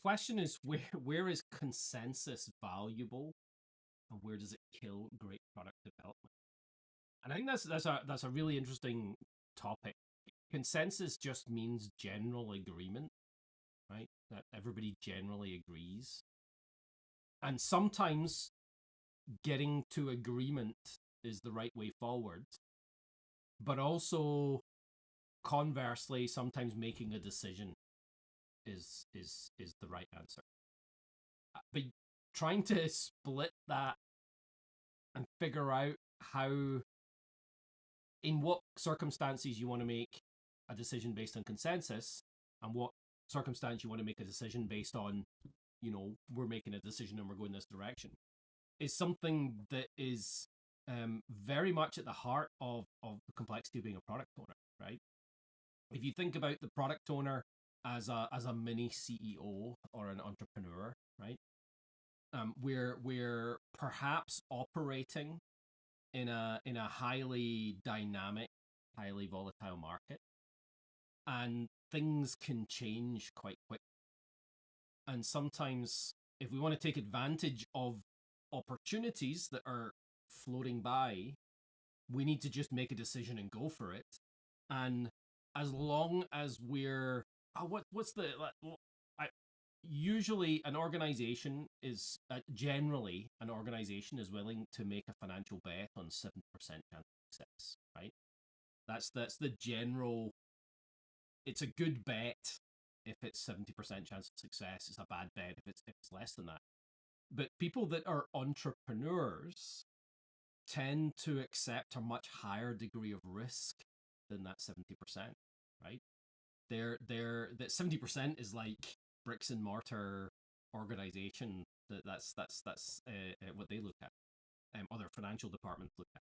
question is where is consensus valuable, and where does it kill great product development? And I think that's a really interesting topic. Consensus just means general agreement, right? That everybody generally agrees. And sometimes getting to agreement is the right way forward, but also conversely, sometimes making a decision is the right answer. But trying to split that and figure out how, in what circumstances you want to make a decision based on consensus, and what circumstance you want to make a decision based on, we're making a decision and we're going this direction, is something that is very much at the heart of the complexity of being a product owner, right? If you think about the product owner as a mini CEO or an entrepreneur, right? We're perhaps operating in a highly dynamic, highly volatile market, and things can change quite quick. And sometimes, if we want to take advantage of opportunities that are floating by, we need to just make a decision and go for it. And as long as we're what's the I, usually an organization is generally an organization is willing to make a financial bet on 7% chance of success, right? That's the general. It's a good bet if it's 70% chance of success. It's a bad bet if it's less than that. But people that are entrepreneurs tend to accept a much higher degree of risk than that 70%, right? That 70% is like bricks and mortar organization. That's what they look at. Other financial departments look at.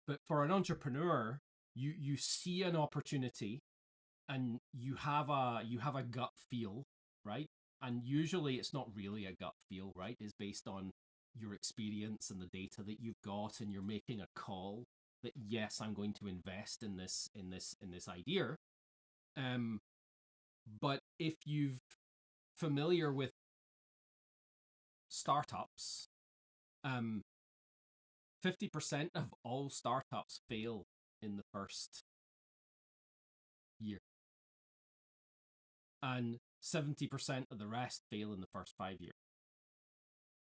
But for an entrepreneur, you see an opportunity, and you have a gut feel, right? And usually it's not really a gut feel, right? It's based on your experience and the data that you've got, and you're making a call that, yes, I'm going to invest in this idea. But if you've familiar with startups, 50% of all startups fail in the first year, and 70% of the rest fail in the first 5 years.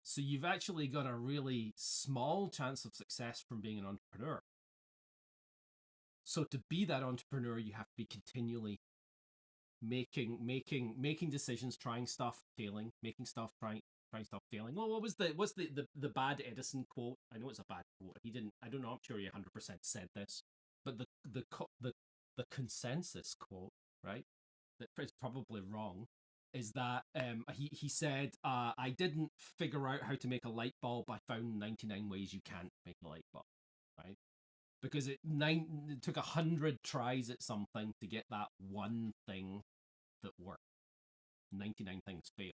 So you've actually got a really small chance of success from being an entrepreneur. So to be that entrepreneur, you have to be continually making decisions, trying stuff, failing, making stuff, trying stuff, failing. Well, what's the bad Edison quote? I know it's a bad quote. He didn't. I don't know. I'm sure he 100% said this, but the consensus quote, right? That is probably wrong. Is that he said, I didn't figure out how to make a light bulb. I found 99 ways you can't make a light bulb, right? Because it took 100 tries at something to get that one thing that worked. 99 things fail.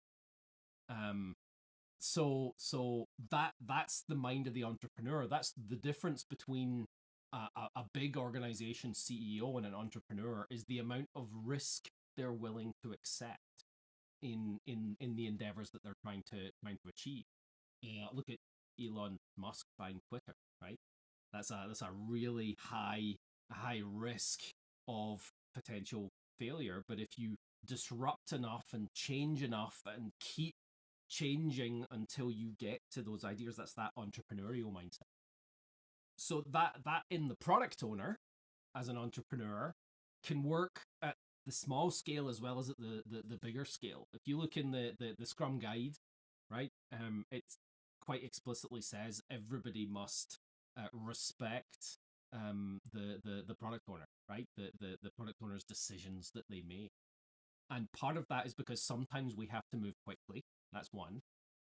So that's the mind of the entrepreneur. That's the difference between a big organization CEO and an entrepreneur, is the amount of risk they're willing to accept in the endeavors that they're trying to achieve. Look at Elon Musk buying Twitter, right? That's a really high risk of potential failure. But if you disrupt enough and change enough and keep changing until you get to those ideas, that's that entrepreneurial mindset. So that in the product owner, as an entrepreneur, can work at the small scale as well as at the bigger scale. If you look in the Scrum guide, right, it quite explicitly says everybody must respect the product owner, right? The product owner's decisions that they make. And part of that is because sometimes we have to move quickly. That's one.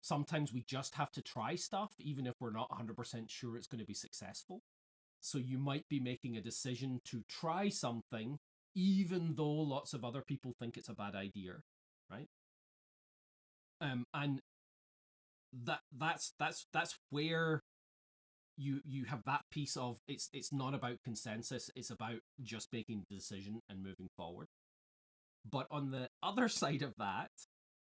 Sometimes we just have to try stuff, even if we're not 100% sure it's going to be successful. So you might be making a decision to try something, even though lots of other people think it's a bad idea, right? And that's where you have that piece of it's not about consensus, it's about just making the decision and moving forward. But on the other side of that,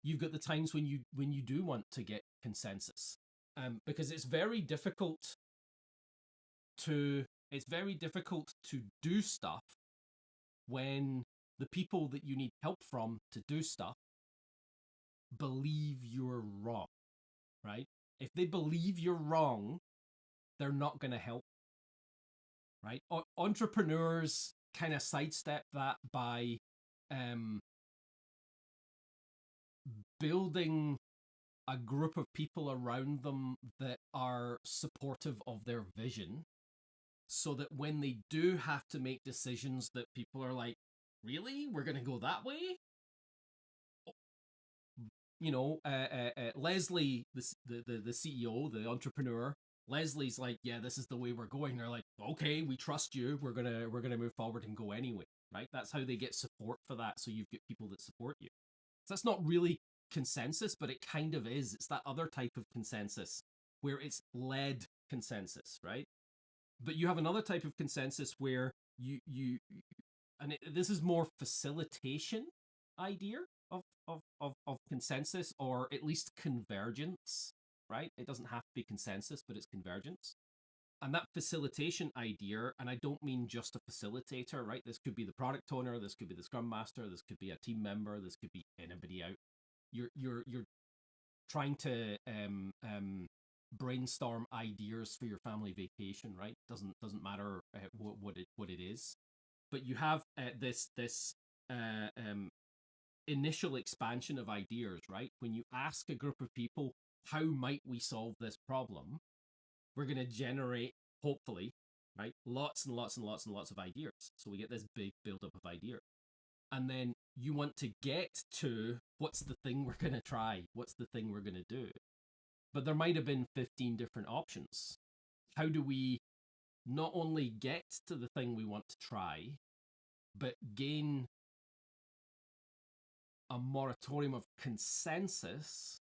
you've got the times when you do want to get consensus, because it's very difficult to do stuff when the people that you need help from to do stuff believe you're wrong, right? If they believe you're wrong, they're not going to help, right? Entrepreneurs kind of sidestep that by building a group of people around them that are supportive of their vision, so that when they do have to make decisions that people are like, really, we're going to go that way? Leslie, the CEO, the entrepreneur, Leslie's like, yeah, this is the way we're going. They're like, okay, we trust you. We're gonna move forward and go anyway, right? That's how they get support for that. So you've got people that support you. So that's not really consensus, but it kind of is. It's that other type of consensus where it's led consensus, right? But you have another type of consensus where this is more facilitation idea of consensus, or at least convergence, right? It doesn't have to be consensus, but it's convergence. And that facilitation idea, and I don't mean just a facilitator, right? This could be the product owner, this could be the scrum master, this could be a team member, this could be anybody out. You're trying to brainstorm ideas for your family vacation, right? Doesn't matter what it is, but you have this initial expansion of ideas, right? When you ask a group of people, how might we solve this problem? We're going to generate, hopefully, right, lots and lots and lots and lots of ideas. So we get this big buildup of ideas. And then you want to get to what's the thing we're going to try? What's the thing we're going to do? But there might have been 15 different options. How do we not only get to the thing we want to try, but gain a moratorium of consensus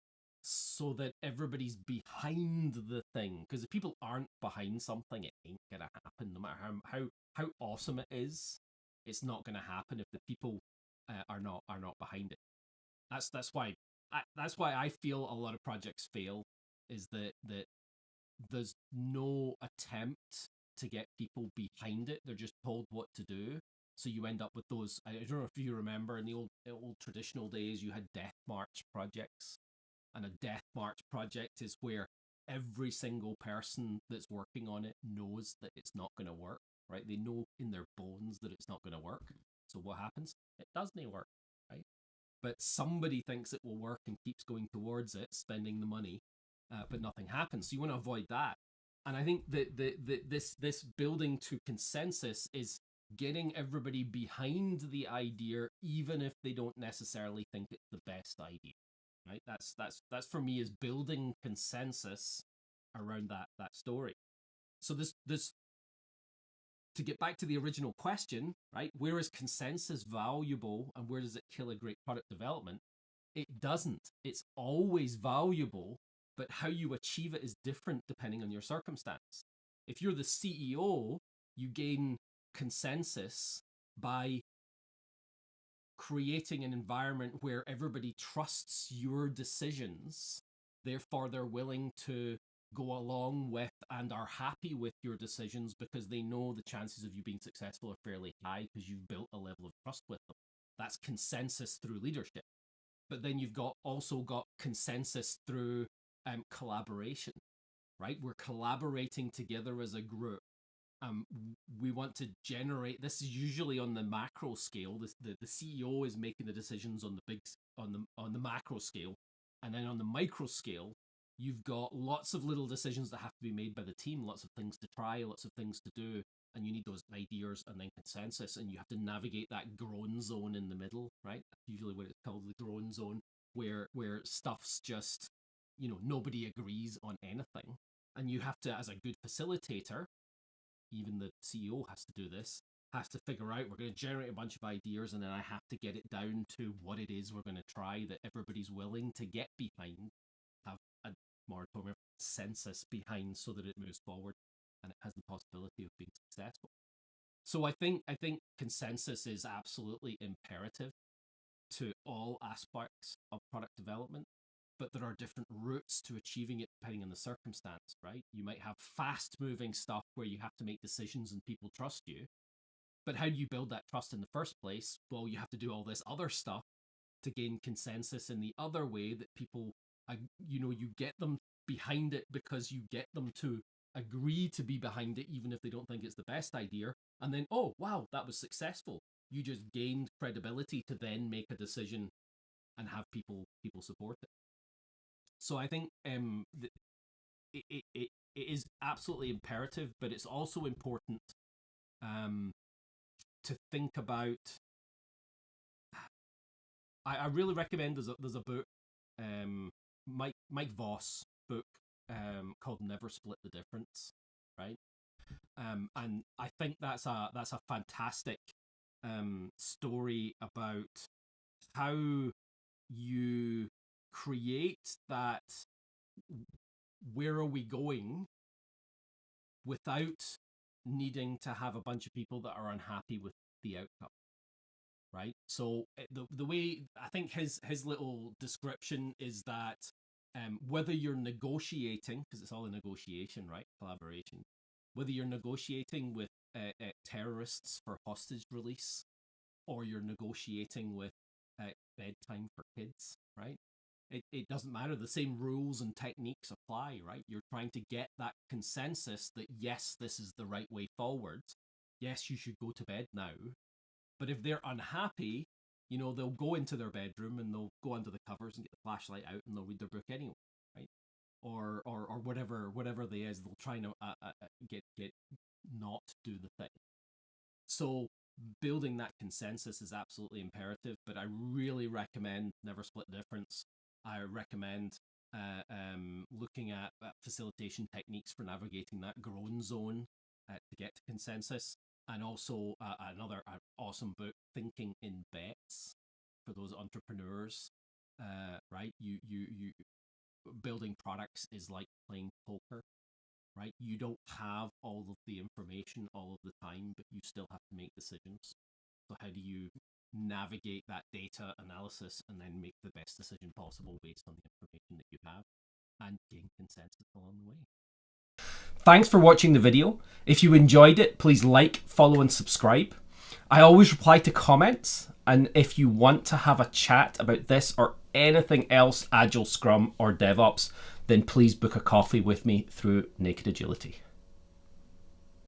so that everybody's behind the thing? Because if people aren't behind something, it ain't gonna happen. No matter how awesome it is, it's not gonna happen if the people are not behind it. That's why I feel a lot of projects fail, is that there's no attempt to get people behind it. They're just told what to do. So you end up with those. I don't know if you remember, in the old traditional days, you had death march projects, and a death march project is where every single person that's working on it knows that it's not going to work, right? They know in their bones that it's not going to work. So what happens? It doesn't work, right? But somebody thinks it will work and keeps going towards it, spending the money, but nothing happens. So you want to avoid that. And I think that this building to consensus is getting everybody behind the idea, even if they don't necessarily think it's the best idea. Right? That's for me, is building consensus around that story. So this to get back to the original question, right? Where is consensus valuable and where does it kill a great product development? It doesn't. It's always valuable, but how you achieve it is different depending on your circumstance. If you're the CEO, you gain consensus by creating an environment where everybody trusts your decisions. Therefore, they're willing to go along with and are happy with your decisions because they know the chances of you being successful are fairly high because you've built a level of trust with them. That's consensus through leadership. But then you've also got consensus through collaboration, right? We're collaborating together as a group. We want to generate. This is usually on the macro scale. The CEO is making the decisions on the macro scale, and then on the micro scale, you've got lots of little decisions that have to be made by the team. Lots of things to try, lots of things to do, and you need those ideas and then consensus, and you have to navigate that groan zone in the middle, right? That's usually what it's called, the groan zone, where stuff's just, nobody agrees on anything, and you have to, as a good facilitator, even the CEO has to do this, has to figure out, we're going to generate a bunch of ideas, and then I have to get it down to what it is we're going to try that everybody's willing to get behind, have a moratorium consensus behind, so that it moves forward and it has the possibility of being successful. So I think consensus is absolutely imperative. to all aspects of product development, but there are different routes to achieving it depending on the circumstance, right? You might have fast moving stuff where you have to make decisions and people trust you. But how do you build that trust in the first place? Well, you have to do all this other stuff to gain consensus in the other way that people, you get them behind it because you get them to agree to be behind it, even if they don't think it's the best idea. And then, oh, wow, that was successful. You just gained credibility to then make a decision and have people support it. So I think it is absolutely imperative, but it's also important to think about. I really recommend there's a book, Mike Voss book, called Never Split the Difference, right? And I think that's a fantastic story about how you create that where are we going without needing to have a bunch of people that are unhappy with the outcome, right? So the way I think his little description is that whether you're negotiating, because it's all a negotiation, right? Collaboration. Whether you're negotiating with terrorists for hostage release, or you're negotiating with bedtime for kids, right? It doesn't matter. The same rules and techniques apply, right? You're trying to get that consensus that, yes, this is the right way forward. Yes, you should go to bed now. But if they're unhappy, they'll go into their bedroom and they'll go under the covers and get the flashlight out and they'll read their book anyway, right? Or whatever they is, they'll try to get not do the thing. So building that consensus is absolutely imperative. But I really recommend Never Split Difference. I recommend looking at facilitation techniques for navigating that groan zone to get to consensus. And also another awesome book, Thinking in Bets, for those entrepreneurs, right? You building products is like playing poker, right? You don't have all of the information all of the time, but you still have to make decisions. So how do you navigate that data analysis and then make the best decision possible based on the information that you have and gain consensus along the way? Thanks for watching the video. If you enjoyed it, please like, follow, and subscribe. I always reply to comments, and if you want to have a chat about this or anything else Agile, Scrum, or DevOps, then please book a coffee with me through Naked Agility.